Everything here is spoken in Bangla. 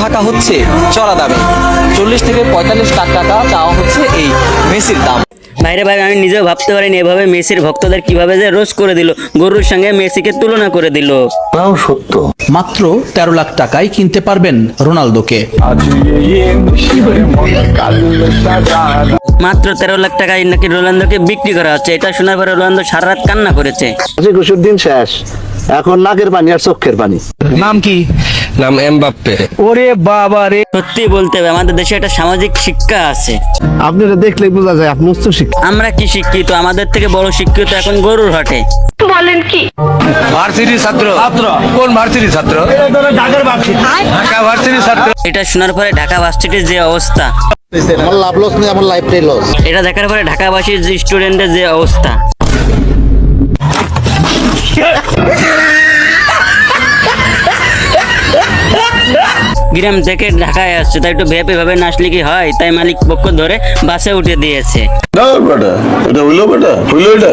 হাঁকা হচ্ছে চড়া দামে 40 থেকে 45 লাখ টাকা চাওয়া হচ্ছে এই মেসির দাম। ভাইরে ভাই, আমি নিজেও ভাবতে পারিনি এভাবে মেসির ভক্তদের কিভাবে যে রোজ করে দিল, গরুর সঙ্গে মেসিকে তুলনা করে দিল। মাত্র 13 লাখ টাকায় কিনতে পারবেন রোনালদোকে। মাত্র 13 লাখ টাকায় নাকি রোনালদোকে বিক্রি করা হচ্ছে। এটা শোনার পরে রোনালদো সারা রাত কান্না করেছে। খুশির দিন শেষ, এখন নাকের পানি আর চোখের পানি। নাম কি? নাম এমবাপ্পে। ওরে বাবা রে, সত্যি বলতে হবে আমাদের দেশে একটা সামাজিক শিক্ষা আছে। আপনারা দেখলেই বোঝা যায় আপনি উচ্চ শিক্ষিত। আমরা কি শিক্ষিত? আমাদের থেকে বড় শিক্ষিত এখন গরুর হাটে। ভার্সিটির ছাত্র। কোন ভার্সিটির ছাত্র? ঢাকা ভার্সিটির ছাত্র। এটা শোনার পরে ঢাকা ভার্সিটির যে অবস্থা, আমার লাভ লস নেই, আমার লাইফটাই লস। এটা দেখার পরে ঢাকাবাসীর যে স্টুডেন্টের যে অবস্থা। গ্রাম থেকে ঢাকায় আসছে, তাই একটু ভেপে ভাবে না আসলে কি হয়, তাই মালিক পক্ষ ধরে বাসে উঠে দিয়েছে। না বেটা, এটা হইলো বেটা, হইলো এটা।